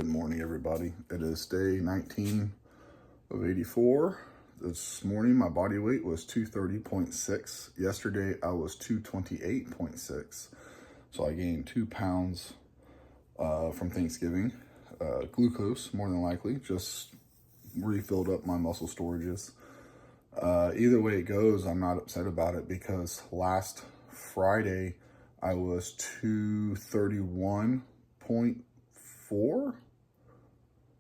Good morning, everybody. It is day 19 of 84. This morning, my body weight was 230.6. Yesterday, I was 228.6. So I gained 2 pounds from Thanksgiving. Glucose, more than likely, just refilled up my muscle storages. Either way it goes, I'm not upset about it because last Friday, I was 231.4.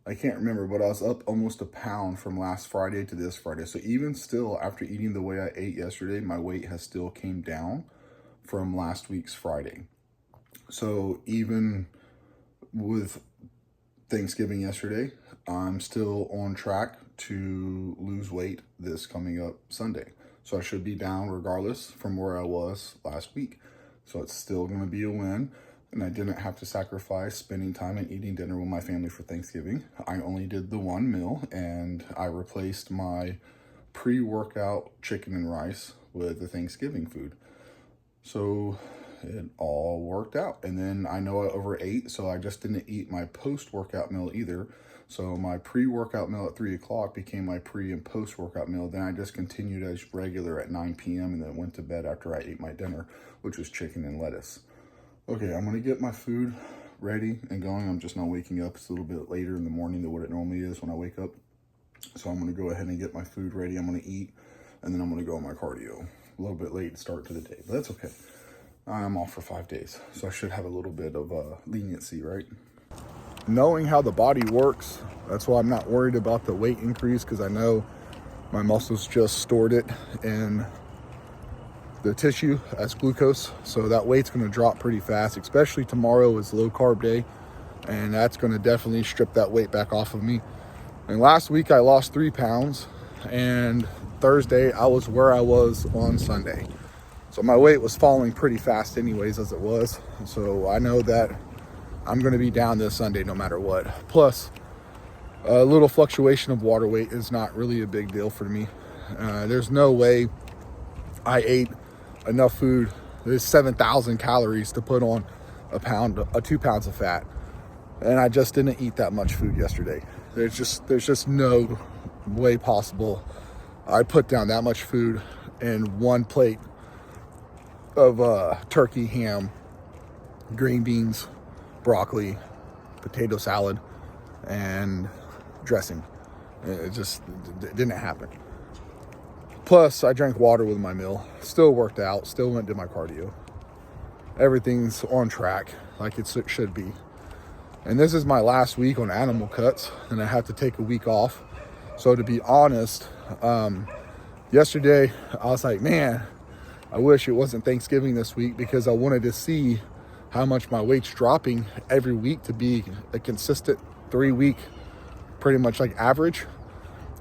I can't remember, but I was up almost a pound from last Friday to this Friday. So even still, after eating the way I ate yesterday, my weight has still came down from last week's Friday. So even with Thanksgiving yesterday, I'm still on track to lose weight this coming up Sunday. So I should be down regardless from where I was last week. So it's still going to be a win. And I didn't have to sacrifice spending time and eating dinner with my family for Thanksgiving. I only did the one meal, and I replaced my pre-workout chicken and rice with the Thanksgiving food. So it all worked out. And then I know I overate, so I just didn't eat my post-workout meal either. So my pre-workout meal at 3 o'clock became my pre and post-workout meal. Then I just continued as regular at 9 p.m. and then went to bed after I ate my dinner, which was chicken and lettuce. Okay, I'm going to get my food ready and going. I'm just not waking up. It's a little bit later in the morning than what it normally is when I wake up. So I'm going to go ahead and get my food ready. I'm going to eat, and then I'm going to go on my cardio. A little bit late start to the day, but that's okay. I'm off for 5 days, so I should have a little bit of leniency, right? Knowing how the body works, that's why I'm not worried about the weight increase, because I know my muscles just stored it in the tissue as glucose, so that weight's going to drop pretty fast. Especially tomorrow is low carb day, and that's going to definitely strip that weight back off of me. And last week I lost 3 pounds, and Thursday I was where I was on Sunday, so my weight was falling pretty fast anyways as it was. So I know that I'm going to be down this Sunday no matter what. Plus a little fluctuation of water weight is not really a big deal for me. There's no way I ate enough food. There's 7,000 calories to put on a 2 pounds of fat, and I just didn't eat that much food yesterday. There's just no way possible I put down that much food in one plate of turkey, ham, green beans, broccoli, potato salad, and dressing. It didn't happen. Plus, I drank water with my meal, still worked out, still went and did my cardio. Everything's on track like it should be. And this is my last week on animal cuts, and I have to take a week off. So to be honest, yesterday I was like, man, I wish it wasn't Thanksgiving this week, because I wanted to see how much my weight's dropping every week to be a consistent 3-week, pretty much like average.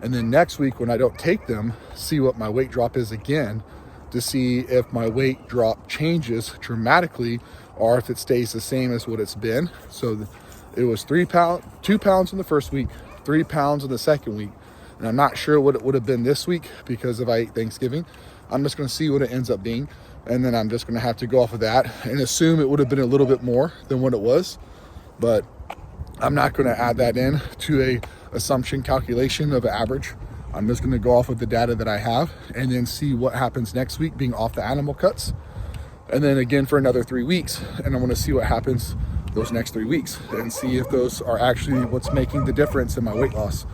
And then next week when I don't take them, see what my weight drop is again, to see if my weight drop changes dramatically or if it stays the same as what it's been. So it was 2 pounds in the first week, 3 pounds in the second week. And I'm not sure what it would have been this week because if I ate Thanksgiving. I'm just going to see what it ends up being. And then I'm just going to have to go off of that and assume it would have been a little bit more than what it was. But I'm not going to add that in to a assumption calculation of average. I'm just going to go off of the data that I have and then see what happens next week being off the animal cuts. And then again for another 3 weeks. And I want to see what happens those next 3 weeks and see if those are actually what's making the difference in my weight loss.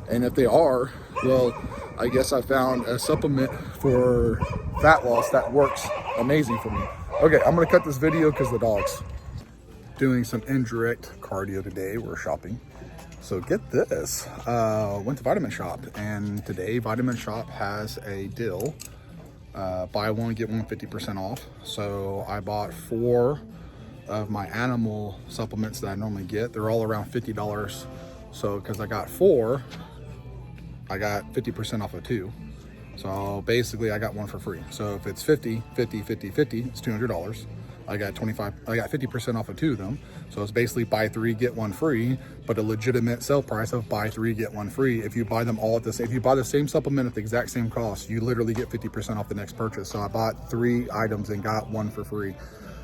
And if they are, well, I guess I found a supplement for fat loss that works amazing for me. Okay, I'm going to cut this video because the dog's doing some indirect cardio today. We're shopping. So get this, went to Vitamin Shop, and today Vitamin Shop has a deal, buy one, get one 50% off. So I bought 4 of my animal supplements that I normally get. They're all around $50. So because I got 4, I got 50% off of 2. So basically I got 1 for free. So if it's 50, 50, 50, 50, it's $200. I got 50% off of 2 of them. So it's basically buy 3, get 1 free, but a legitimate sale price of buy 3, get 1 free. If you buy them all at the same, if you buy the same supplement at the exact same cost, you literally get 50% off the next purchase. So I bought 3 items and got 1 for free.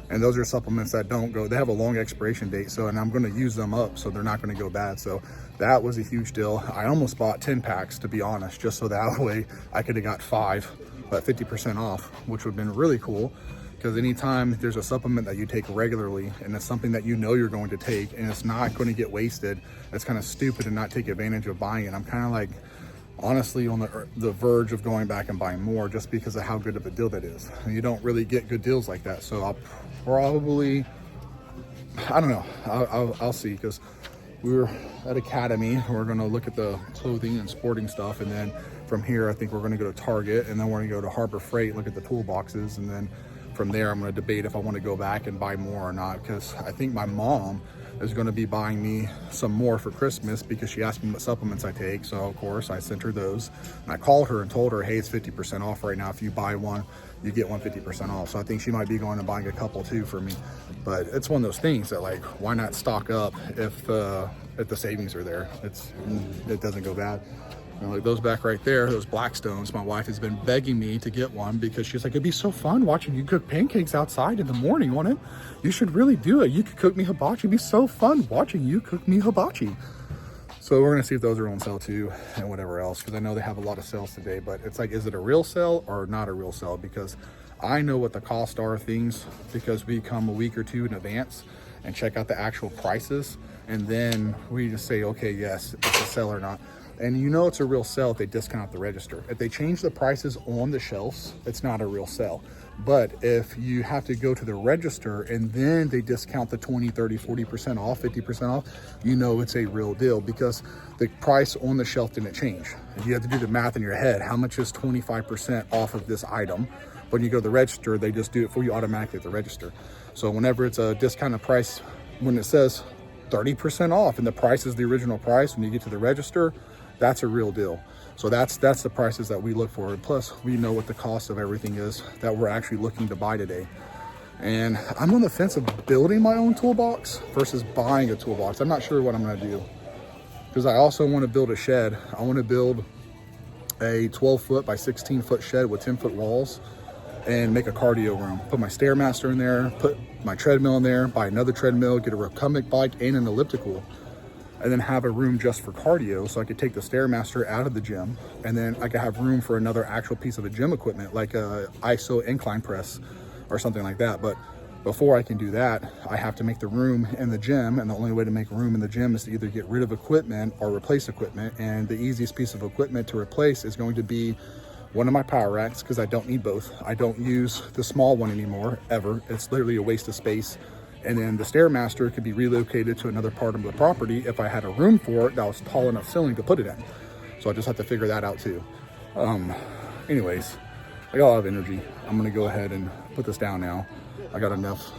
And those are supplements that don't go, they have a long expiration date. So, and I'm going to use them up, so they're not going to go bad. So that was a huge deal. I almost bought 10 packs, to be honest, just so that way I could have got 5 at 50% off, which would have been really cool. Because anytime there's a supplement that you take regularly and it's something that you know you're going to take and it's not going to get wasted, it's kind of stupid to not take advantage of buying it. I'm kind of like, honestly, on the verge of going back and buying more just because of how good of a deal that is. And you don't really get good deals like that. So I'll probably, I don't know, I'll see, because we're at Academy. We're going to look at the clothing and sporting stuff. And then from here, I think we're going to go to Target, and then we're going to go to Harbor Freight, look at the toolboxes. And then from there, I'm going to debate if I want to go back and buy more or not, because I think my mom is going to be buying me some more for Christmas because she asked me what supplements I take. So of course I sent her those, and I called her and told her, hey, it's 50% off right now. If you buy one, you get one 50% off. So I think she might be going and buying a couple too for me. But it's one of those things that, like, why not stock up if the savings are there? It doesn't go bad. And like those back right there, those Blackstones, my wife has been begging me to get one because she's like, it'd be so fun watching you cook pancakes outside in the morning, wouldn't it? You should really do it. You could cook me hibachi. It'd be so fun watching you cook me hibachi. So we're gonna see if those are on sale too, and whatever else, because I know they have a lot of sales today. But it's like, is it a real sale or not a real sale? Because I know what the costs are of things, because we come a week or two in advance and check out the actual prices, and then we just say, okay, yes, it's a sale or not. And you know it's a real sale if they discount the register. If they change the prices on the shelves, it's not a real sale. But if you have to go to the register and then they discount the 20, 30, 40% off, 50% off, you know it's a real deal, because the price on the shelf didn't change. You have to do the math in your head. How much is 25% off of this item? When you go to the register, they just do it for you automatically at the register. So whenever it's a discounted price, when it says 30% off and the price is the original price, when you get to the register, that's a real deal. So that's the prices that we look for. And plus, we know what the cost of everything is that we're actually looking to buy today. And I'm on the fence of building my own toolbox versus buying a toolbox. I'm not sure what I'm gonna do, because I also want to build a shed. I want to build a 12-foot by 16-foot shed with 10-foot walls and make a cardio room. Put my Stairmaster in there, put my treadmill in there, buy another treadmill, get a recumbent bike and an elliptical, and then have a room just for cardio, so I could take the Stairmaster out of the gym, and then I could have room for another actual piece of the gym equipment, like a ISO incline press or something like that. But before I can do that, I have to make the room in the gym, and the only way to make room in the gym is to either get rid of equipment or replace equipment. And the easiest piece of equipment to replace is going to be one of my power racks, because I don't need both. I don't use the small one anymore, ever. It's literally a waste of space. And then the Stairmaster could be relocated to another part of the property if I had a room for it that was tall enough ceiling to put it in. So I just have to figure that out too. Anyways, I got a lot of energy. I'm gonna go ahead and put this down now. I got enough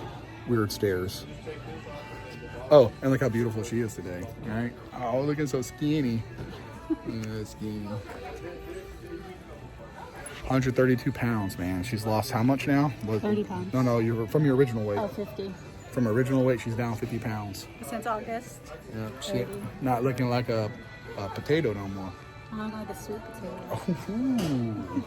weird stairs. Oh, and look how beautiful she is today, all right? Oh, looking so skinny. Skinny. 132 pounds, man. She's lost how much now? 30 pounds. No, you're from your original weight. Oh, 50. From her original weight, she's down 50 pounds. Since August. Yeah, she's not looking like a potato no more. I'm not like a sweet potato. Ooh.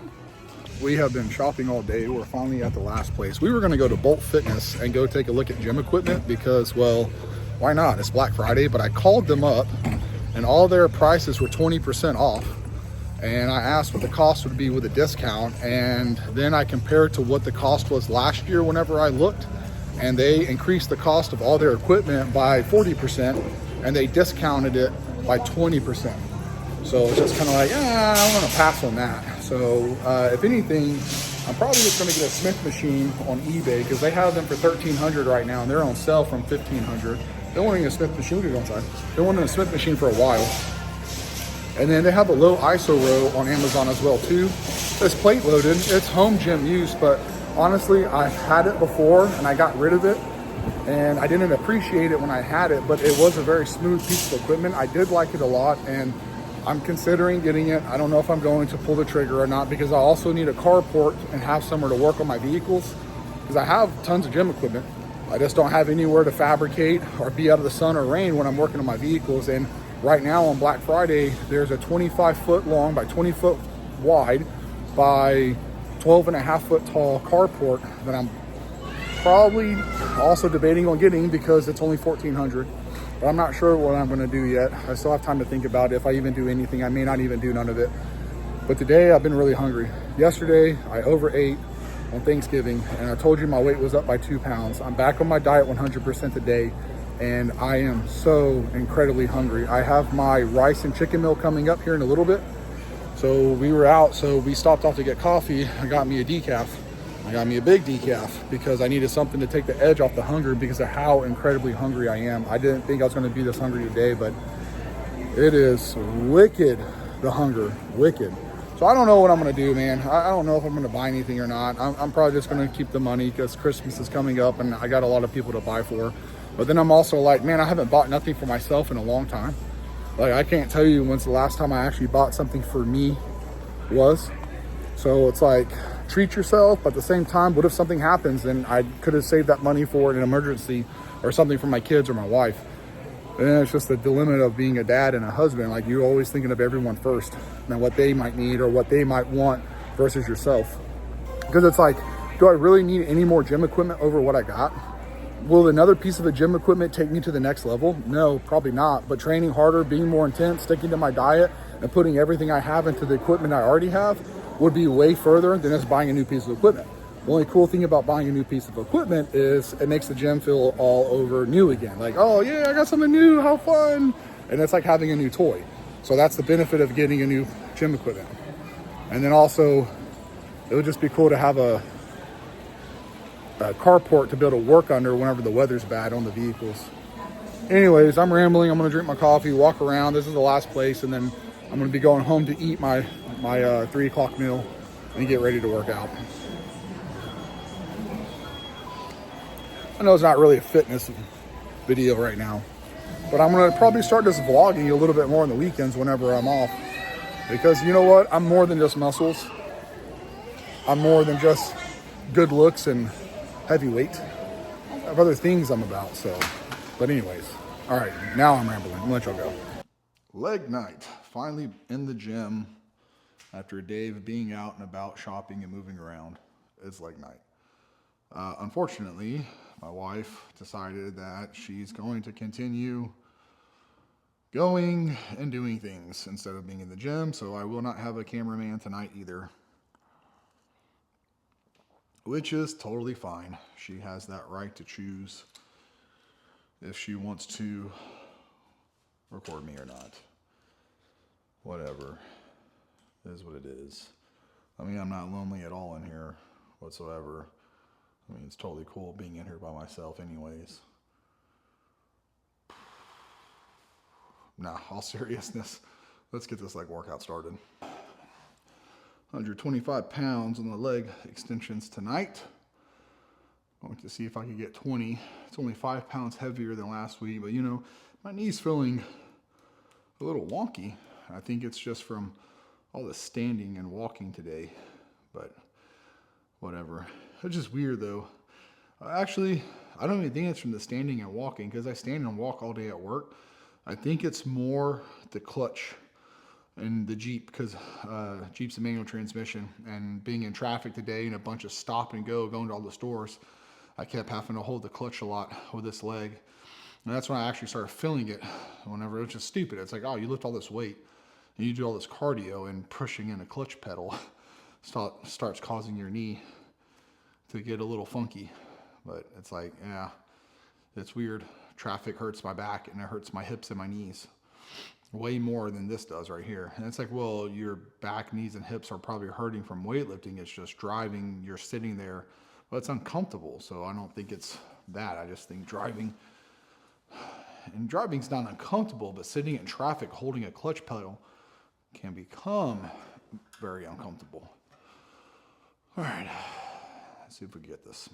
We have been shopping all day. We're finally at the last place. We were going to go to Bolt Fitness and go take a look at gym equipment because, well, why not? It's Black Friday. But I called them up and all their prices were 20% off. And I asked what the cost would be with a discount. And then I compared to what the cost was last year whenever I looked. And they increased the cost of all their equipment by 40%. And they discounted it by 20%. So it's just kind of like, I'm going to pass on that. So if anything, I'm probably just going to get a Smith machine on eBay because they have them for $1,300 right now, and they're on sale from $1,500. They're wanting a Smith machine. They're wanting a Smith machine for a while. And then they have a low ISO row on Amazon as well too. It's plate loaded. It's home gym use, but honestly, I've had it before and I got rid of it. And I didn't appreciate it when I had it, but it was a very smooth piece of equipment. I did like it a lot, and I'm considering getting it. I don't know if I'm going to pull the trigger or not because I also need a carport and have somewhere to work on my vehicles because I have tons of gym equipment. I just don't have anywhere to fabricate or be out of the sun or rain when I'm working on my vehicles. And right now on Black Friday, there's a 25-foot long by 20-foot wide by 12.5-foot tall carport that I'm probably also debating on getting because it's only $1,400. But I'm not sure what I'm going to do yet. I still have time to think about it. If I even do anything, I may not even do none of it. But today I've been really hungry. Yesterday I overate on Thanksgiving, and I told you my weight was up by 2 pounds. I'm back on my diet 100% today, and I am so incredibly hungry. I have my rice and chicken meal coming up here in a little bit. So we were out, so we stopped off to get coffee. I got me a decaf. I got me a big decaf because I needed something to take the edge off the hunger because of how incredibly hungry I am. I didn't think I was going to be this hungry today, but it is wicked, the hunger, wicked. So I don't know what I'm going to do, man. I don't know if I'm going to buy anything or not. I'm probably just going to keep the money because Christmas is coming up and I got a lot of people to buy for. But then I'm also like, man, I haven't bought nothing for myself in a long time. Like, I can't tell you when's the last time I actually bought something for me was. So it's like, treat yourself, but at the same time, what if something happens and I could have saved that money for an emergency or something for my kids or my wife? And it's just the dilemma of being a dad and a husband. Like, you're always thinking of everyone first and what they might need or what they might want versus yourself. Because it's like, do I really need any more gym equipment over what I got? Will another piece of the gym equipment take me to the next level? No, probably not. But training harder, being more intense, sticking to my diet, and putting everything I have into the equipment I already have would be way further than just buying a new piece of equipment. The only cool thing about buying a new piece of equipment is it makes the gym feel all over new again. Like, oh yeah, I got something new, how fun. And it's like having a new toy. So that's the benefit of getting a new gym equipment. And then also, it would just be cool to have a carport to be able to work under whenever the weather's bad on the vehicles. Anyways, I'm rambling. I'm gonna drink my coffee, walk around. This is the last place, and then I'm gonna be going home to eat my 3 o'clock meal and get ready to work out. I know it's not really a fitness video right now, but I'm gonna probably start just vlogging a little bit more on the weekends whenever I'm off. Because you know what? I'm more than just muscles. I'm more than just good looks and heavy weight. I have other things I'm about, so. But anyways, all right, now I'm rambling. I'm gonna let y'all go. Leg night, finally in the gym after a day of being out and about shopping and moving around. It's leg night. Unfortunately, my wife decided that she's going to continue going and doing things instead of being in the gym, so I will not have a cameraman tonight either. Which is totally fine. She has that right to choose if she wants to record me or not. Whatever. It is what it is. I mean, I'm not lonely at all in here whatsoever. I mean, it's totally cool being in here by myself anyways. Nah, all seriousness, let's get this leg workout started. 125 pounds on the leg extensions tonight. Going to see if I can get 20. It's only 5 pounds heavier than last week, but you know, my knee's feeling a little wonky. I think it's just from all the standing and walking today, but whatever. It's just weird though. Actually, I don't even think it's from the standing and walking because I stand and walk all day at work. I think it's more the clutch in the Jeep because Jeep's a manual transmission, and being in traffic today and a bunch of stop and go going to all the stores, I kept having to hold the clutch a lot with this leg. And that's when I actually started feeling it whenever it was just stupid. It's like, oh, you lift all this weight and you do all this cardio and pushing in a clutch pedal starts causing your knee to get a little funky. But it's like, yeah, it's weird. Traffic hurts my back and it hurts my hips and my knees way more than this does right here. And it's like, well, your back, knees, and hips are probably hurting from weightlifting. It's just driving, you're sitting there, but it's uncomfortable. So I don't think it's that. I just think driving's not uncomfortable, but sitting in traffic holding a clutch pedal can become very uncomfortable. All right, let's see if we can get this.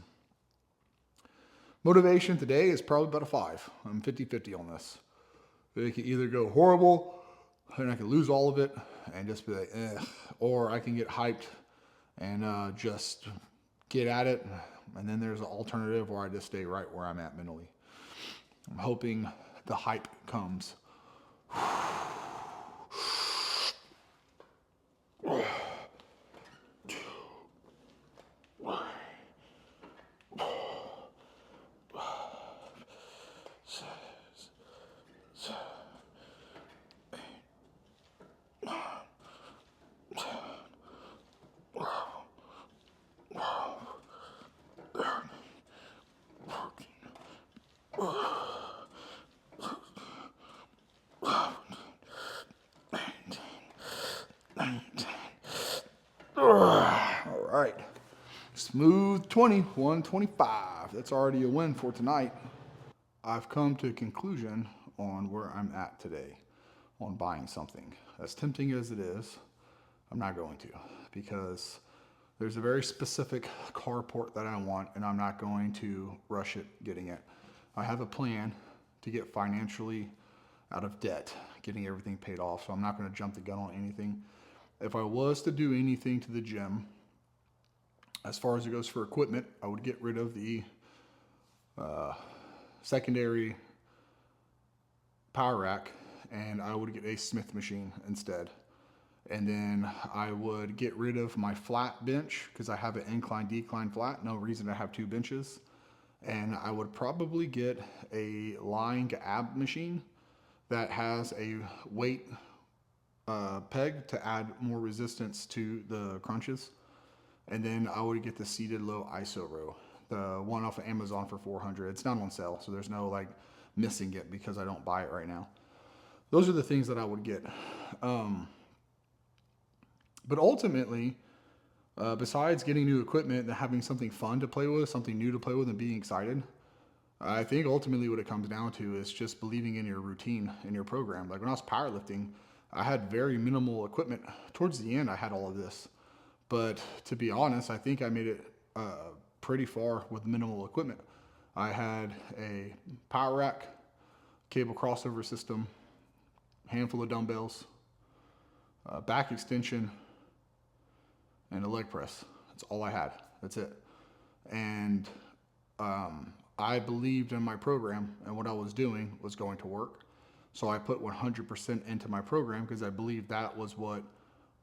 Motivation today is probably about a 5. I'm 50-50 on this. It can either go horrible and I can lose all of it and just be like, or I can get hyped and just get at it. And then there's an alternative where I just stay right where I'm at mentally. I'm hoping the hype comes. All right. Smooth 20, 125. That's already a win for tonight. I've come to a conclusion on where I'm at today on buying something. As tempting as it is, I'm not going to, because there's a very specific carport that I want, and I'm not going to rush it getting it. I have a plan to get financially out of debt, getting everything paid off, so I'm not going to jump the gun on anything. If I was to do anything to the gym, as far as it goes for equipment, I would get rid of the secondary power rack, and I would get a Smith machine instead. And then I would get rid of my flat bench because I have an incline decline flat. No reason to have two benches. And I would probably get a lying ab machine that has a weight peg to add more resistance to the crunches. And then I would get the seated low iso row, the one off of Amazon for $400. It's not on sale, so there's no like missing it because I don't buy it right now. Those are the things that I would get. But ultimately, besides getting new equipment and having something fun to play with, something new to play with and being excited, I think ultimately what it comes down to is just believing in your routine, in your program. Like when I was powerlifting, I had very minimal equipment. Towards the end, I had all of this. But to be honest, I think I made it pretty far with minimal equipment. I had a power rack, cable crossover system, handful of dumbbells, back extension, and a leg press. That's all I had. That's it. And I believed in my program, and what I was doing was going to work. So I put 100% into my program because I believed that was what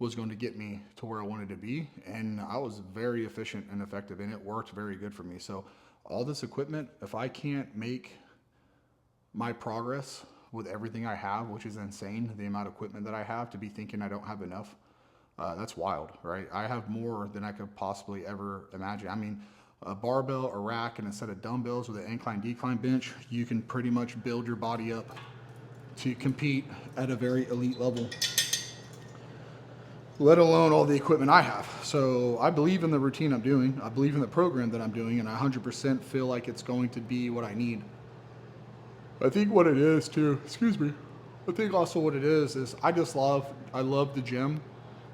was going to get me to where I wanted to be. And I was very efficient and effective, and it worked very good for me. So all this equipment, if I can't make my progress with everything I have, which is insane, the amount of equipment that I have to be thinking I don't have enough, that's wild, right? I have more than I could possibly ever imagine. I mean, a barbell, a rack, and a set of dumbbells with an incline decline bench, you can pretty much build your body up to compete at a very elite level, let alone all the equipment I have. So I believe in the routine I'm doing. I believe in the program that I'm doing, and I 100% feel like it's going to be what I need. I think what it is too, excuse me, I think also what it is I love the gym,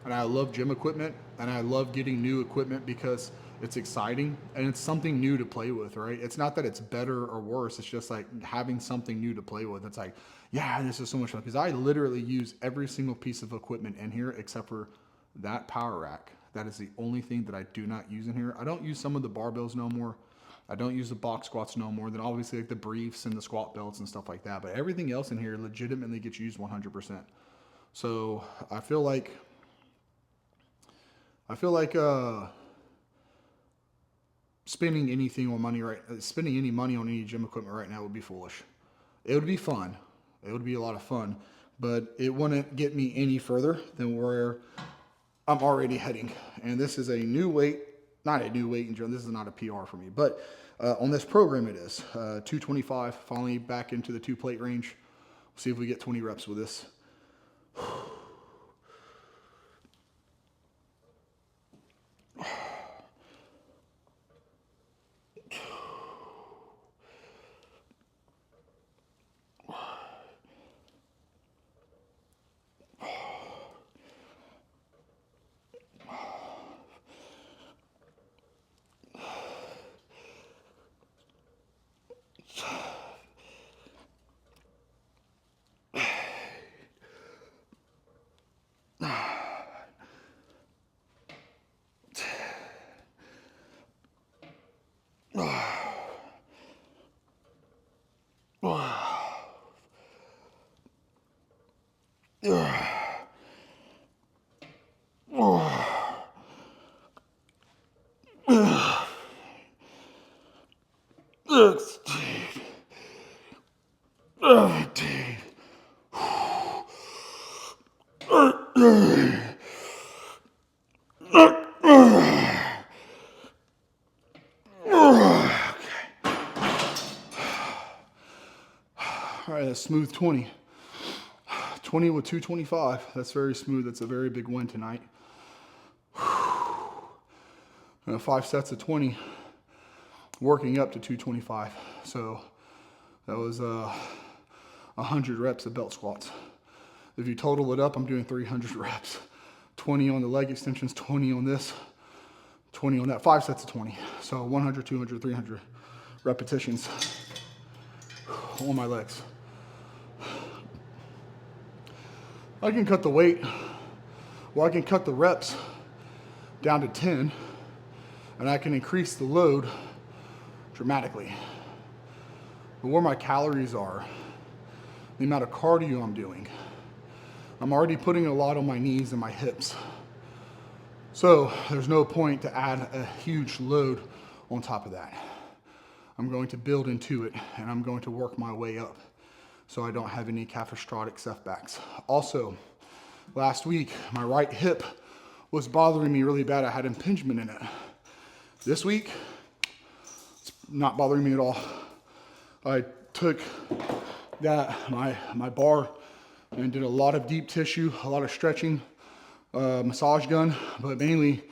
and I love gym equipment, and I love getting new equipment because it's exciting and it's something new to play with, right? It's not that it's better or worse. It's just like having something new to play with. It's like, yeah, this is so much fun because I literally use every single piece of equipment in here except for that power rack. That is the only thing that I do not use in here. I don't use some of the barbells no more. I don't use the box squats no more. Then obviously like the briefs and the squat belts and stuff like that. But everything else in here legitimately gets used 100%. So I feel like spending any money on any gym equipment right now would be foolish. It would be fun. It would be a lot of fun, but it wouldn't get me any further than where I'm already heading. And this is a new weight, not a new weight in general. This is not a PR for me, but on this program it is 225. Finally back into the 2-plate range. We'll see if we get 20 reps with this. All right, that's smooth 20. 20 with 225. That's very smooth. That's a very big win tonight. 5 sets of 20, working up to 225. So that was 100 reps of belt squats. If you total it up, I'm doing 300 reps. 20 on the leg extensions, 20 on this, 20 on that. 5 sets of 20. So 100, 200, 300 repetitions on my legs. I can cut the weight, well, I can cut the reps down to 10, and I can increase the load dramatically. But where my calories are, the amount of cardio I'm doing, I'm already putting a lot on my knees and my hips. So there's no point to add a huge load on top of that. I'm going to build into it, and I'm going to work my way up so I don't have any catastrophic setbacks. Also, last week, my right hip was bothering me really bad. I had impingement in it. This week, it's not bothering me at all. I took my bar and did a lot of deep tissue, a lot of stretching, massage gun, but mainly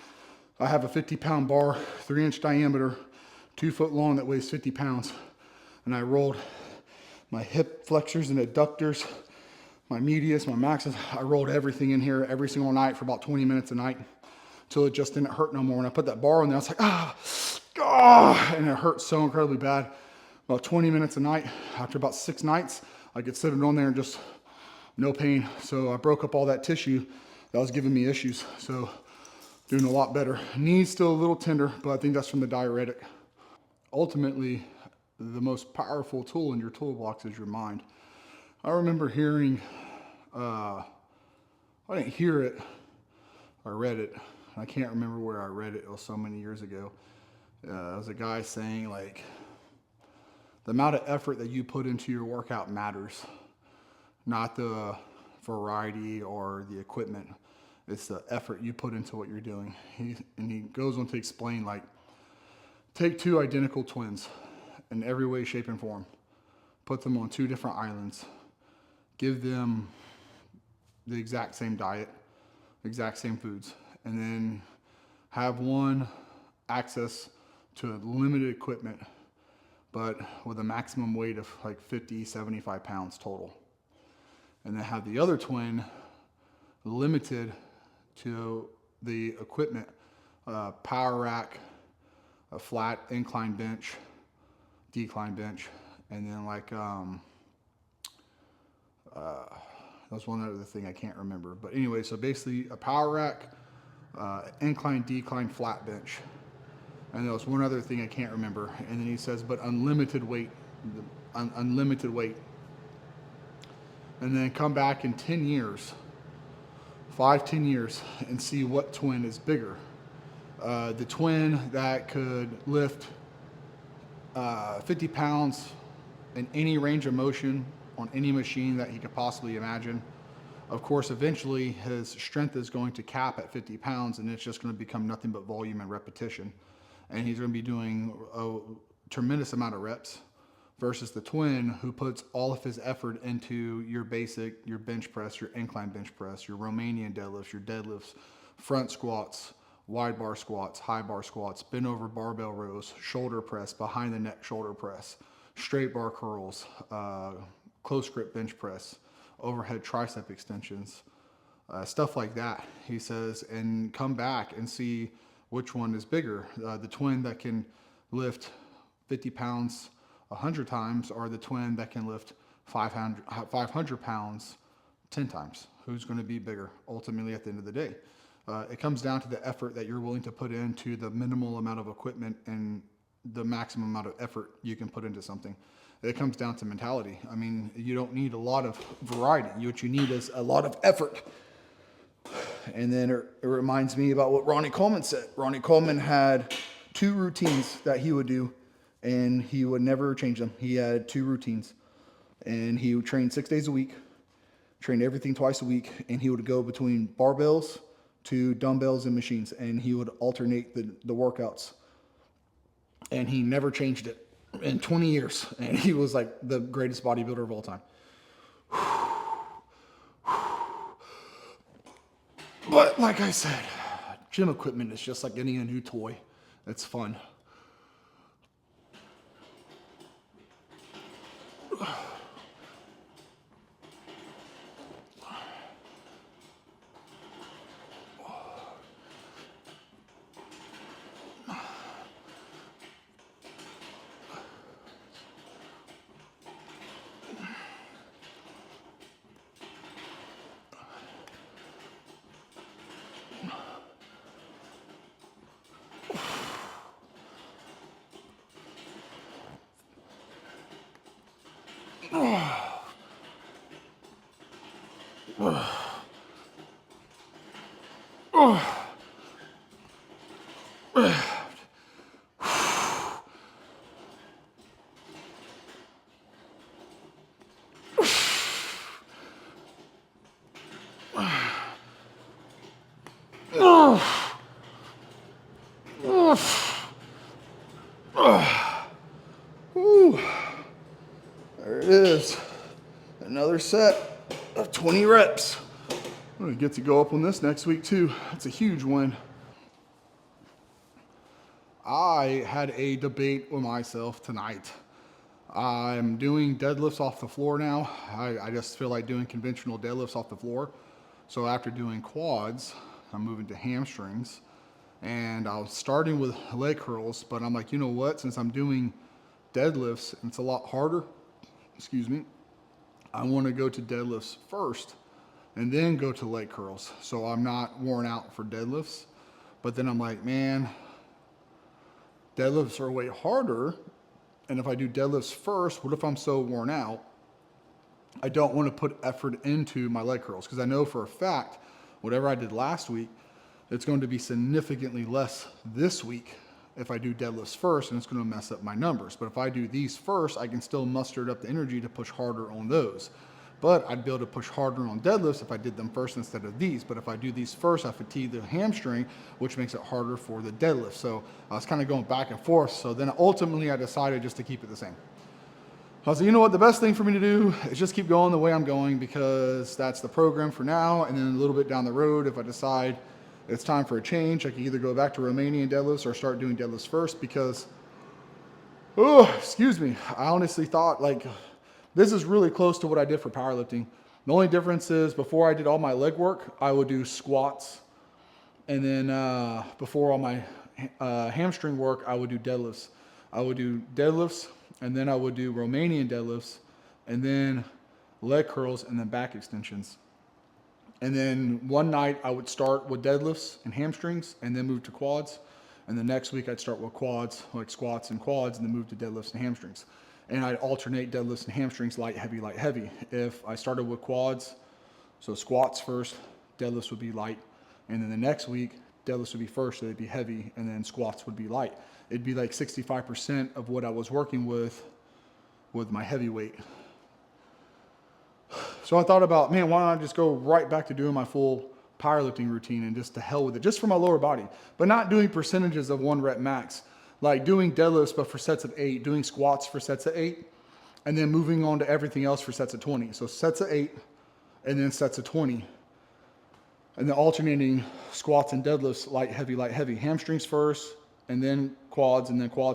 I have a 50-pound bar, 3-inch diameter, 2 foot long that weighs 50 pounds. And I rolled my hip flexors and adductors, my medius, my maxes. I rolled everything in here every single night for about 20 minutes a night until it just didn't hurt no more. When I put that bar on there, I was like, and it hurt so incredibly bad. About 20 minutes a night. After about 6 nights, I could sit it on there and just no pain. So I broke up all that tissue that was giving me issues. So doing a lot better. Knees still a little tender, but I think that's from the diuretic. Ultimately, the most powerful tool in your toolbox is your mind. I remember hearing, I didn't hear it, I read it. I can't remember where I read it. It was so many years ago. It was a guy saying, like, the amount of effort that you put into your workout matters, not the variety or the equipment. It's the effort you put into what you're doing. He goes on to explain, like, take 2 identical twins in every way, shape, and form. Put them on 2 different islands. Give them the exact same diet, exact same foods, and then have one access to limited equipment, but with a maximum weight of like 50, 75 pounds total. And then have the other twin limited to the equipment, power rack, a flat incline bench, decline bench, and then like that's one other thing I can't remember. But anyway, so basically a power rack, incline, decline, flat bench, and there was one other thing I can't remember. And then he says, but unlimited weight, unlimited weight, and then come back in 10 years, 5-10 years, and see what twin is bigger. The twin that could lift 50 pounds in any range of motion on any machine that he could possibly imagine. Of course, eventually his strength is going to cap at 50 pounds, and it's just going to become nothing but volume and repetition. And he's going to be doing a tremendous amount of reps versus the twin who puts all of his effort into your basic, your bench press, your incline bench press, your Romanian deadlifts, your deadlifts, front squats, wide bar squats, high bar squats, bent over barbell rows, shoulder press, behind the neck shoulder press, straight bar curls, close grip bench press, overhead tricep extensions, stuff like that. He says, and come back and see which one is bigger, the twin that can lift 50 pounds 100 times or the twin that can lift 500 pounds 10 times. Who's going to be bigger ultimately at the end of the day? It comes down to the effort that you're willing to put into the minimal amount of equipment and the maximum amount of effort you can put into something. It comes down to mentality. I mean, you don't need a lot of variety. What you need is a lot of effort. And then it reminds me about what Ronnie Coleman said. Ronnie Coleman had 2 routines that he would do, and he would never change them. He had 2 routines, and he would train 6 days a week, train everything twice a week, and he would go between barbells to dumbbells and machines, and he would alternate the workouts. And he never changed it in 20 years, and he was like the greatest bodybuilder of all time. But like I said, gym equipment is just like getting a new toy. It's fun. Whew. There it is. Another set of 20 reps. I'm gonna get to go up on this next week too. That's a huge win. I had a debate with myself tonight. I'm doing deadlifts off the floor now. I just feel like doing conventional deadlifts off the floor. So after doing quads, I'm moving to hamstrings. And I was starting with leg curls, but I'm like, you know what? Since I'm doing deadlifts and it's a lot harder, excuse me, I want to go to deadlifts first and then go to leg curls. So I'm not worn out for deadlifts. But then I'm like, man, deadlifts are way harder. And if I do deadlifts first, what if I'm so worn out? I don't want to put effort into my leg curls because I know for a fact, whatever I did last week, it's going to be significantly less this week if I do deadlifts first, and it's going to mess up my numbers. But if I do these first, I can still muster up the energy to push harder on those. But I'd be able to push harder on deadlifts if I did them first instead of these. But if I do these first, I fatigue the hamstring, which makes it harder for the deadlift. So I was kind of going back and forth. So then ultimately I decided just to keep it the same. I was like, you know what, the best thing for me to do is just keep going the way I'm going because that's the program for now. And then a little bit down the road, if I decide it's time for a change, I can either go back to Romanian deadlifts or start doing deadlifts first because, excuse me, I honestly thought like this is really close to what I did for powerlifting. The only difference is before I did all my leg work, I would do squats. And then before all my hamstring work, I would do deadlifts. I would do deadlifts, and then I would do Romanian deadlifts, and then leg curls, and then back extensions. And then one night I would start with deadlifts and hamstrings and then move to quads. And the next week I'd start with quads, like squats and quads, and then move to deadlifts and hamstrings. And I'd alternate deadlifts and hamstrings, light, heavy, light, heavy. If I started with quads, so squats first, deadlifts would be light. And then the next week, deadlifts would be first, so they'd be heavy, and then squats would be light. It'd be like 65% of what I was working with my heavyweight. So I thought about, man, why don't I just go right back to doing my full powerlifting routine and just to hell with it, just for my lower body, but not doing percentages of 1 rep max, like doing deadlifts, but for sets of 8, doing squats for sets of 8, and then moving on to everything else for sets of 20. So sets of 8 and then sets of 20. And then alternating squats and deadlifts, light, heavy, hamstrings first, and then quads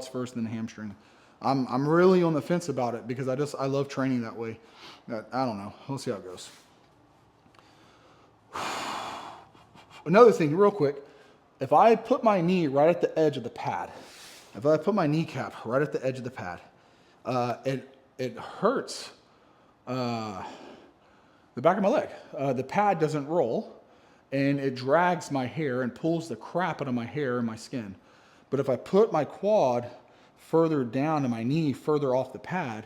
first, and then hamstring. I'm really on the fence about it because I love training that way. I don't know. We'll see how it goes. Another thing, real quick, if I put my knee right at the edge of the pad, if I put my kneecap right at the edge of the pad, it hurts the back of my leg. The pad doesn't roll, and it drags my hair and pulls the crap out of my hair and my skin. But if I put my quad further down and my knee further off the pad,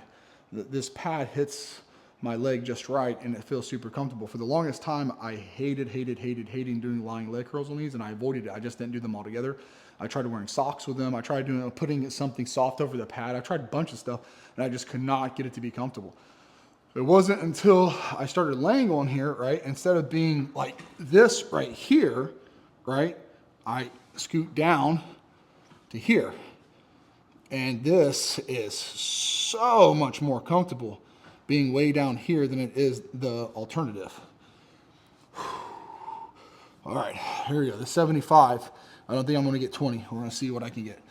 this pad hits my leg just right and it feels super comfortable. For the longest time, I hated doing lying leg curls on these, and I avoided it. I just didn't do them all together. I tried wearing socks with them. I tried putting something soft over the pad. I tried a bunch of stuff, and I just could not get it to be comfortable. It wasn't until I started laying on here, right, instead of being like this right here, right, I scoot down to here. And this is so much more comfortable being way down here than it is the alternative. All right, here we go. The 75. I don't think I'm going to get 20. We're going to see what I can get.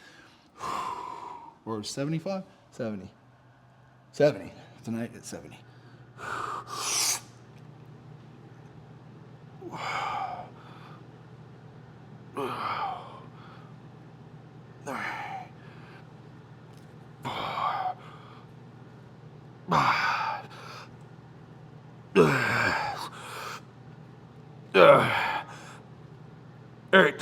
Or 75? 70. 70. Tonight it's 70. Eight.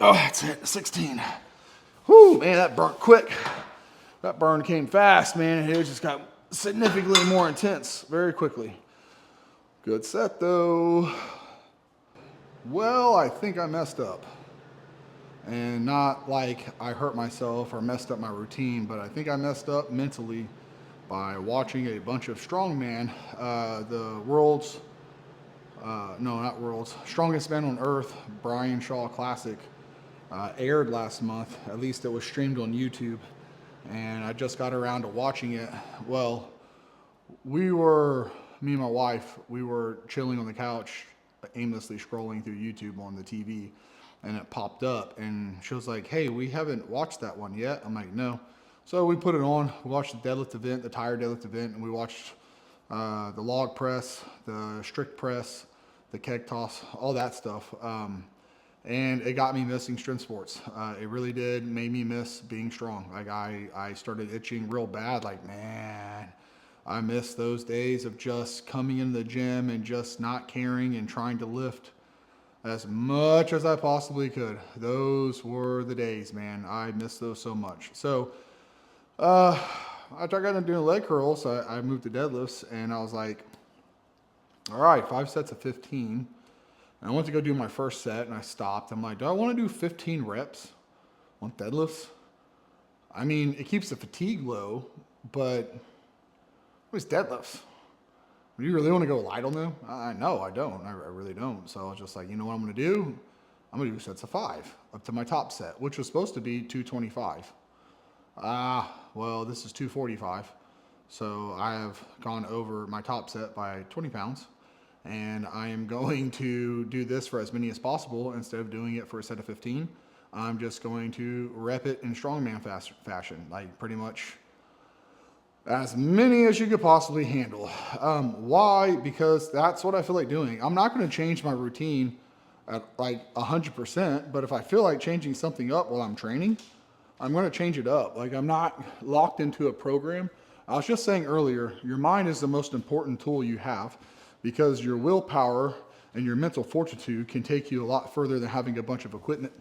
Oh, that's it. 16. Whoo, man, that burnt quick. That burn came fast, man. It just got significantly more intense very quickly. Good set, though. Well, I think I messed up. And not like I hurt myself or messed up my routine, but I think I messed up mentally by watching a bunch of strongman, the world's, no, not world's, strongest man on earth, Brian Shaw Classic, aired last month. At least it was streamed on YouTube. And I just got around to watching it. Well, me and my wife, we were chilling on the couch, aimlessly scrolling through YouTube on the TV, and it popped up, and she was like, hey, we haven't watched that one yet. I'm like, no. So we put it on, we watched the deadlift event, the tire deadlift event, and we watched the log press, the strict press, the keg toss, all that stuff. And it got me missing strength sports. It really did, made me miss being strong. Like I started itching real bad, like, man, I miss those days of just coming into the gym and just not caring and trying to lift as much as I possibly could. Those were the days, man. I miss those so much. So after I got into doing leg curls, I moved to deadlifts, and I was like, all right, 5 sets of 15. And I went to go do my first set, and I stopped. I'm like, do I want to do 15 reps on deadlifts? I mean, it keeps the fatigue low, but what is deadlifts? Do you really want to go light on them? No, I don't. I really don't. So I was just like, you know what I'm going to do? I'm going to do sets of 5 up to my top set, which was supposed to be 225. Well, this is 245. So I have gone over my top set by 20 pounds. And I am going to do this for as many as possible. Instead of doing it for a set of 15, I'm just going to rep it in strongman fashion, like pretty much as many as you could possibly handle. Why? Because that's what I feel like doing. I'm not going to change my routine at like 100%, but if I feel like changing something up while I'm training, I'm going to change it up. Like, I'm not locked into a program. I was just saying earlier, your mind is the most important tool you have, because your willpower and your mental fortitude can take you a lot further than having a bunch of equipment.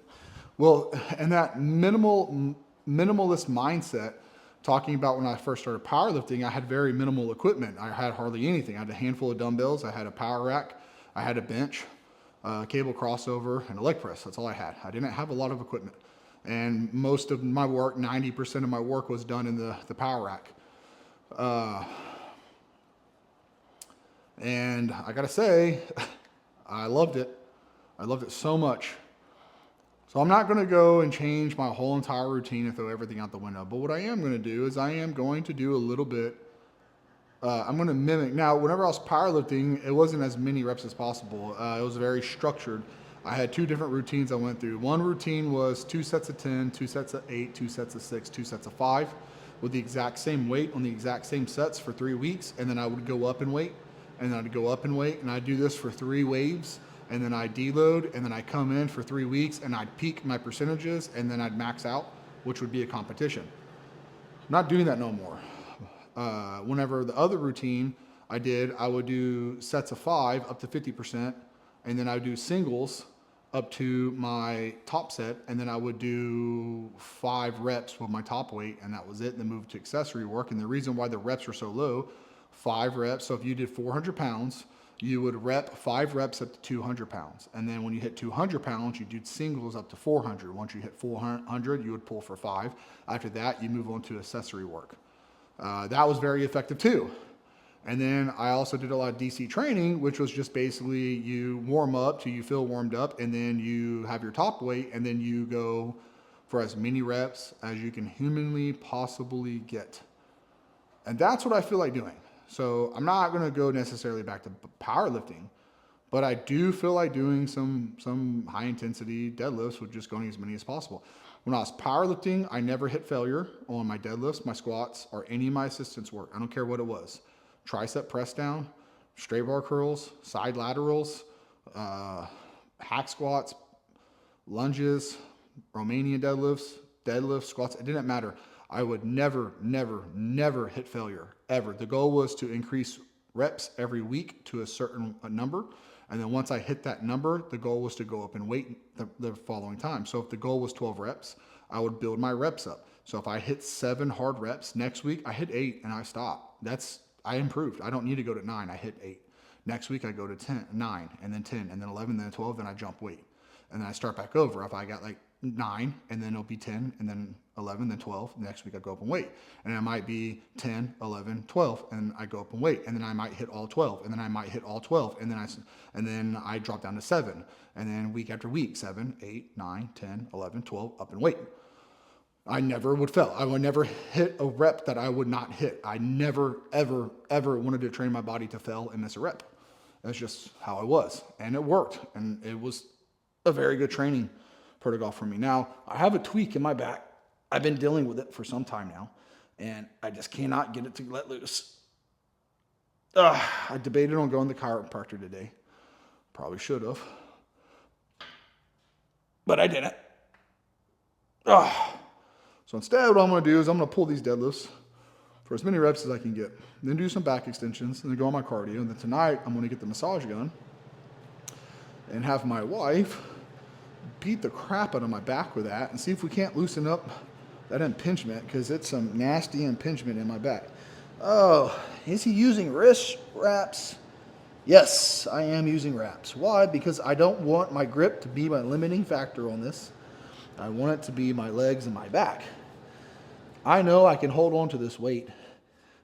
Well, and that minimalist mindset, talking about when I first started powerlifting, I had very minimal equipment. I had hardly anything. I had a handful of dumbbells. I had a power rack. I had a bench, a cable crossover, and a leg press. That's all I had. I didn't have a lot of equipment. And most of my work, 90% of my work, was done in the power rack. And I gotta say, I loved it. I loved it so much. So I'm not gonna go and change my whole entire routine and throw everything out the window. But what I am gonna do is I am going to do a little bit, I'm gonna mimic. Now, whenever I was powerlifting, it wasn't as many reps as possible. It was very structured. I had 2 different routines I went through. One routine was 2 sets of 10, 2 sets of 8, 2 sets of 6, 2 sets of 5, with the exact same weight on the exact same sets for 3 weeks. And then I would go up in weight, and then I'd go up in weight, and I'd do this for 3 waves, and then I'd deload, and then I'd come in for 3 weeks, and I'd peak my percentages, and then I'd max out, which would be a competition. I'm not doing that no more. Whenever the other routine I did, I would do sets of 5 up to 50%, and then I would do singles up to my top set, and then I would do 5 reps with my top weight, and that was it, and then move to accessory work. And the reason why the reps are so low, 5 reps, so if you did 400 pounds, you would rep 5 reps up to 200 pounds. And then when you hit 200 pounds, you do singles up to 400. Once you hit 400, you would pull for 5. After that, you move on to accessory work. That was very effective too. And then I also did a lot of DC training, which was just basically you warm up till you feel warmed up, and then you have your top weight, and then you go for as many reps as you can humanly possibly get. And that's what I feel like doing. So I'm not going to go necessarily back to powerlifting, but I do feel like doing some high intensity deadlifts with just going as many as possible. When I was powerlifting, I never hit failure on my deadlifts, my squats, or any of my assistance work. I don't care what it was. Tricep press down, straight bar curls, side laterals, hack squats, lunges, Romanian deadlifts, squats. It didn't matter. I would never hit failure, ever. The goal was to increase reps every week to a certain number. And then once I hit that number, the goal was to go up in weight the following time. So if the goal was 12 reps, I would build my reps up. So if I hit 7 hard reps next week, I hit 8 and I stop. I improved. I don't need to go to 9. I hit 8. Next week I go to 9 and then 10 and then 11, then 12, then I jump weight. And then I start back over. If I got like 9 and then it'll be 10 and then 11, then 12. Next week I go up in weight. And it might be 10, 11, 12 and I go up in weight. And then I might hit all 12 and then I might hit all 12 and then I drop down to 7. And then week after week, 7, 8, 9, 10, 11, 12 up in weight. I never would fail. I would never hit a rep that I would not hit. I never, ever wanted to train my body to fail and miss a rep. That's just how I was. And it worked. And it was a very good training protocol for me. Now, I have a tweak in my back. I've been dealing with it for some time now. And I just cannot get it to let loose. I debated on going to the chiropractor today. Probably should have. But I didn't. So instead, what I'm going to do is I'm going to pull these deadlifts for as many reps as I can get. Then do some back extensions, and then go on my cardio. And then tonight, I'm going to get the massage gun and have my wife beat the crap out of my back with that and see if we can't loosen up that impingement, because it's some nasty impingement in my back. Oh, is he using wrist wraps? Yes, I am using wraps. Why? Because I don't want my grip to be my limiting factor on this. I want it to be my legs and my back. I know I can hold on to this weight,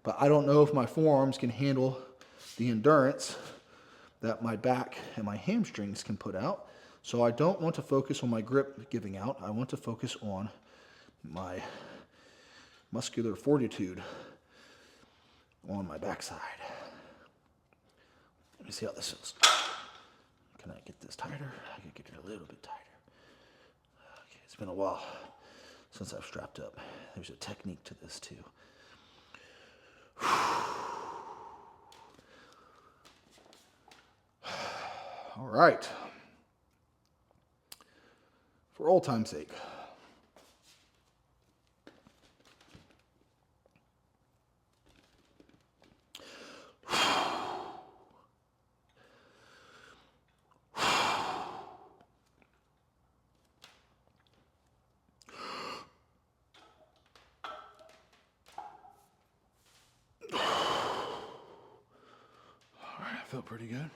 but I don't know if my forearms can handle the endurance that my back and my hamstrings can put out. So I don't want to focus on my grip giving out. I want to focus on my muscular fortitude on my backside. Let me see how this feels. Can I get this tighter? I can get it a little bit tighter. Okay, it's been a while since I've strapped up. There's a technique to this too. All right. For old time's sake. I feel pretty good.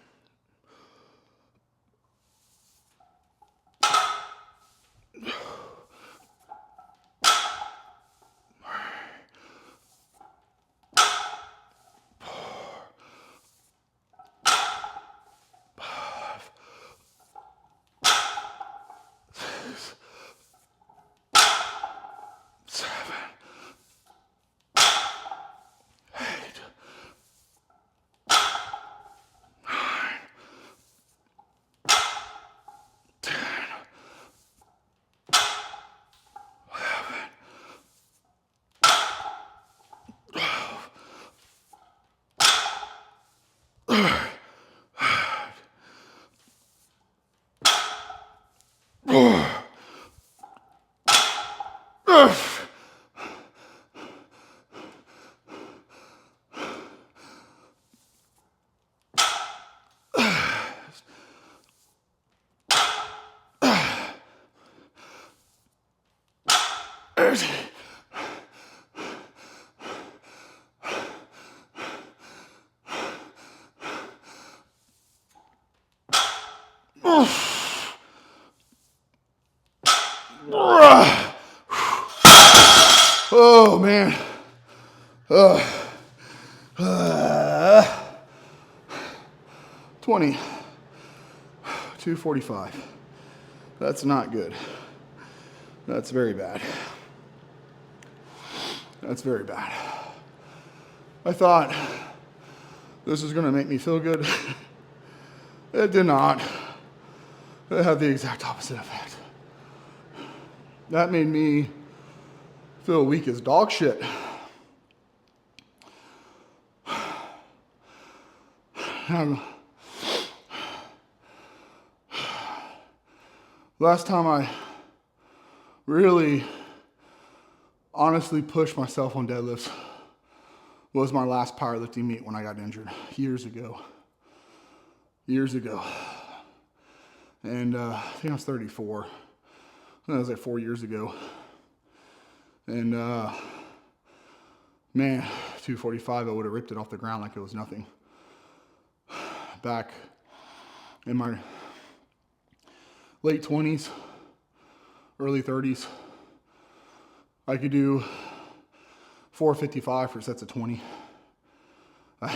Oh man. 20. 245. That's not good. That's very bad. That's very bad. I thought this was going to make me feel good. It did not. It had the exact opposite effect. That made me feel weak as dog shit. Last time I really honestly pushed myself on deadlifts was my last powerlifting meet when I got injured years ago. And I think I was 34. That was like 4 years ago. And man, 245, I would have ripped it off the ground like it was nothing. Back in my late 20s, early 30s, I could do 455 for sets of 20. I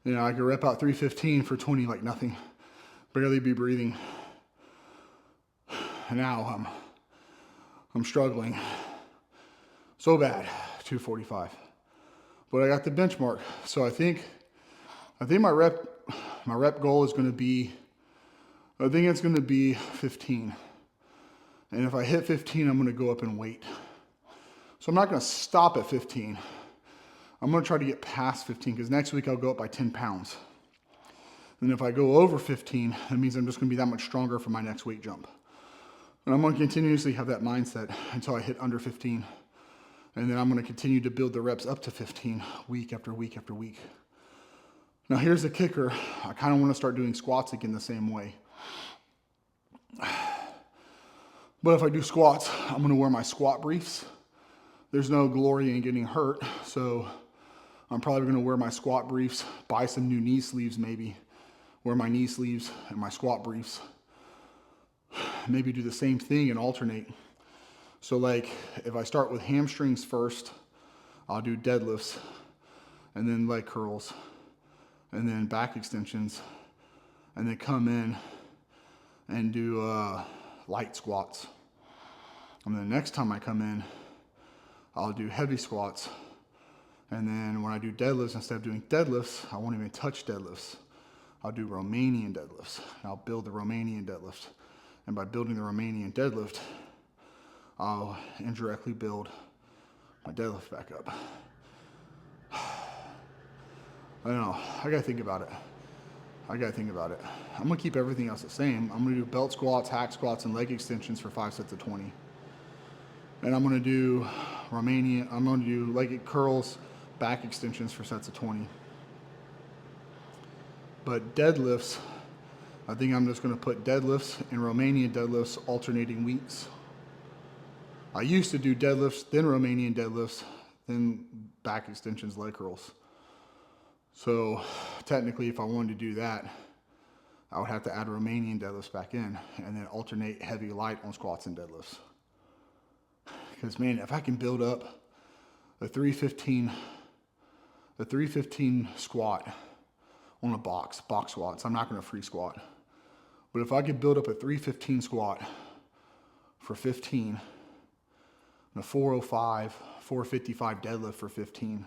could rep out 315 for 20 like nothing. Barely be breathing. And now I'm struggling so bad, 245. But I got the benchmark. So I think my rep goal is going to be, I think it's going to be 15. And if I hit 15, I'm going to go up in weight. So I'm not going to stop at 15. I'm going to try to get past 15 because next week I'll go up by 10 pounds. And if I go over 15, that means I'm just going to be that much stronger for my next weight jump. And I'm going to continuously have that mindset until I hit under 15. And then I'm going to continue to build the reps up to 15 week after week after week. Now here's the kicker. I kind of want to start doing squats again the same way. But if I do squats, I'm going to wear my squat briefs. There's no glory in getting hurt, so I'm probably going to wear my squat briefs, buy some new knee sleeves maybe, wear my knee sleeves and my squat briefs. Maybe do the same thing and alternate. So like if I start with hamstrings first, I'll do deadlifts and then leg curls and then back extensions and then come in and do light squats. And then the next time I come in, I'll do heavy squats. And then when I do deadlifts, instead of doing deadlifts, I won't even touch deadlifts. I'll do Romanian deadlifts. And I'll build the Romanian deadlift. And by building the Romanian deadlift, I'll indirectly build my deadlift back up. I don't know. I gotta think about it. I'm gonna keep everything else the same. I'm gonna do belt squats, hack squats, and leg extensions for 5 sets of 20. And I'm gonna do leg curls, back extensions for sets of 20. But deadlifts, I think I'm just gonna put deadlifts and Romanian deadlifts alternating weeks. I used to do deadlifts, then Romanian deadlifts, then back extensions, leg curls. So technically, if I wanted to do that, I would have to add Romanian deadlifts back in and then alternate heavy light on squats and deadlifts. Because man, if I can build up a 315 squat on a box squats, I'm not going to free squat. But if I could build up a 315 squat for 15, and a 405, 455 deadlift for 15,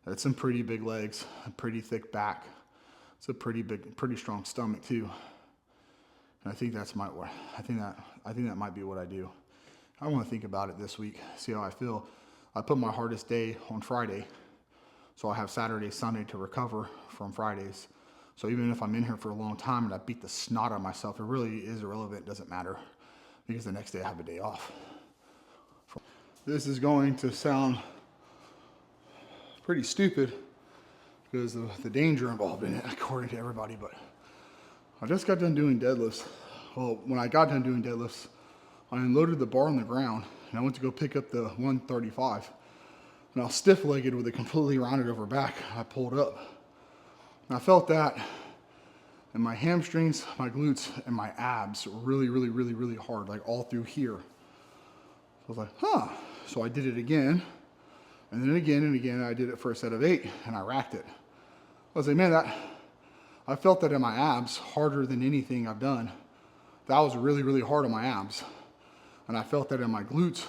that's some pretty big legs, a pretty thick back. It's a pretty strong stomach too. And I think that might be what I do. I want to think about it this week, see how I feel. I put my hardest day on Friday, so I have Saturday, Sunday to recover from Fridays. So even if I'm in here for a long time and I beat the snot out of myself, it really is irrelevant, it doesn't matter, because the next day I have a day off. This is going to sound pretty stupid because of the danger involved in it, according to everybody, but I just got done doing deadlifts. Well, when I got done doing deadlifts, I unloaded the bar on the ground and I went to go pick up the 135. And I was stiff-legged with a completely rounded over back. I pulled up. And I felt that in my hamstrings, my glutes, and my abs really, really, really, really hard, like all through here. So I was like, huh. So I did it again. And then again and again, I did it for a set of 8 and I racked it. I was like, man, I felt that in my abs harder than anything I've done. That was really, really hard on my abs. And I felt that in my glutes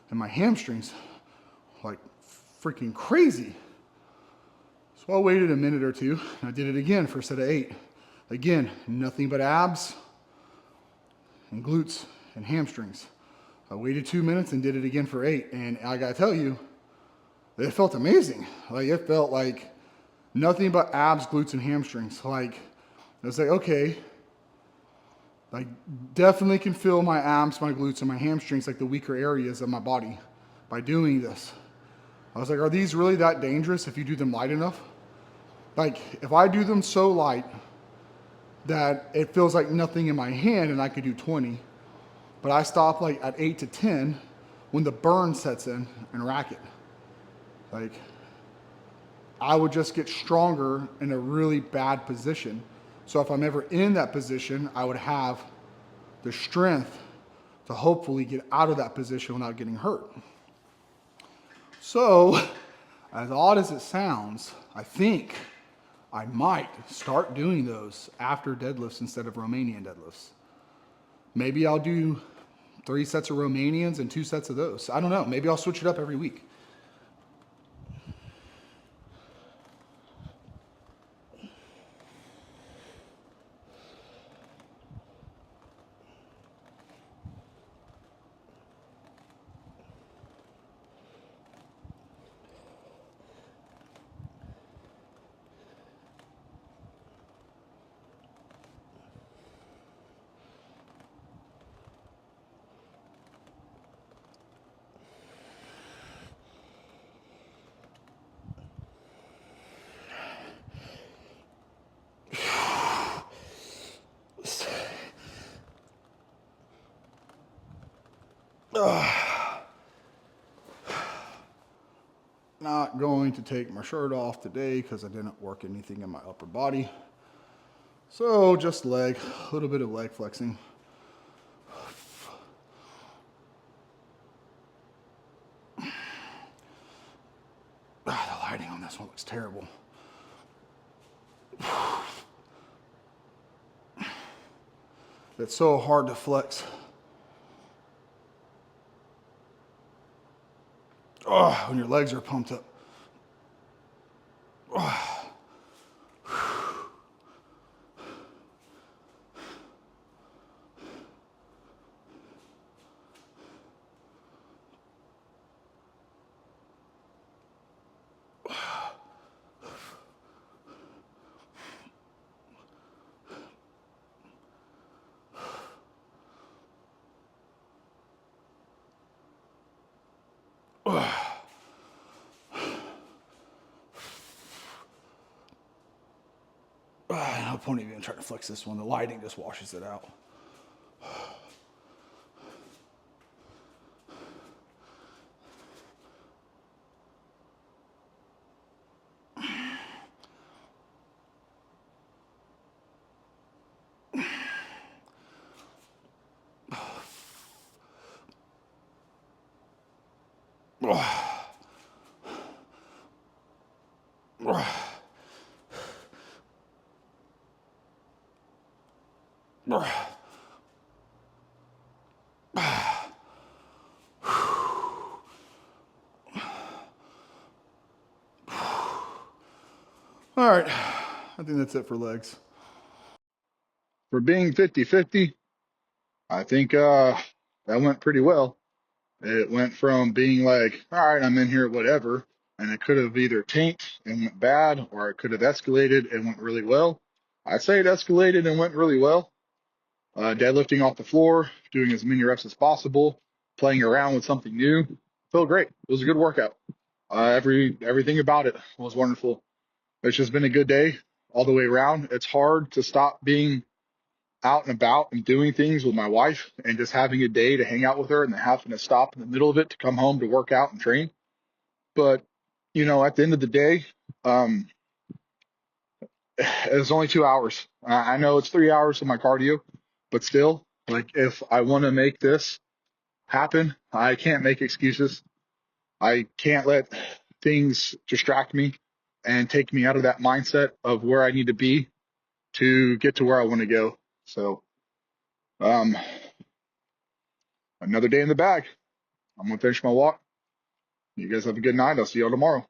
and my hamstrings, like freaking crazy. So I waited a minute or two and I did it again for a set of 8. Again, nothing but abs and glutes and hamstrings. I waited 2 minutes and did it again for 8. And I gotta tell you, it felt amazing. Like it felt like nothing but abs, glutes, and hamstrings. Like I was like, okay, like definitely can feel my abs, my glutes, and my hamstrings, like the weaker areas of my body by doing this. I was like, are these really that dangerous if you do them light enough? Like if I do them so light that it feels like nothing in my hand and I could do 20, but I stop like at 8 to 10 when the burn sets in and rack it. Like I would just get stronger in a really bad position. So if I'm ever in that position, I would have the strength to hopefully get out of that position without getting hurt. So, as odd as it sounds, I think I might start doing those after deadlifts instead of Romanian deadlifts. Maybe I'll do 3 sets of Romanians and 2 sets of those. I don't know. Maybe I'll switch it up every week. Not going to take my shirt off today because I didn't work anything in my upper body. So just leg, a little bit of leg flexing. The lighting on this one looks terrible. It's so hard to flex. Oh, when your legs are pumped up. Oh. No point even trying to flex this one. The lighting just washes it out. All right, I think that's it for legs. For being 50-50, I think that went pretty well. It went from being like, all right, I'm in here, whatever, and it could have either tanked and went bad, or it could have escalated and went really well. I'd say it escalated and went really well. Deadlifting off the floor, doing as many reps as possible, playing around with something new. Felt great. It was a good workout. Everything about it was wonderful. It's just been a good day all the way around. It's hard to stop being out and about and doing things with my wife and just having a day to hang out with her and then having to stop in the middle of it to come home to work out and train. But, at the end of the day, it's only 2 hours. I know it's 3 hours of my cardio, but still, like if I want to make this happen, I can't make excuses. I can't let things distract me and take me out of that mindset of where I need to be to get to where I want to go. So, um, another day in the bag. I'm going to finish my walk. You guys have a good night. I'll see y'all tomorrow.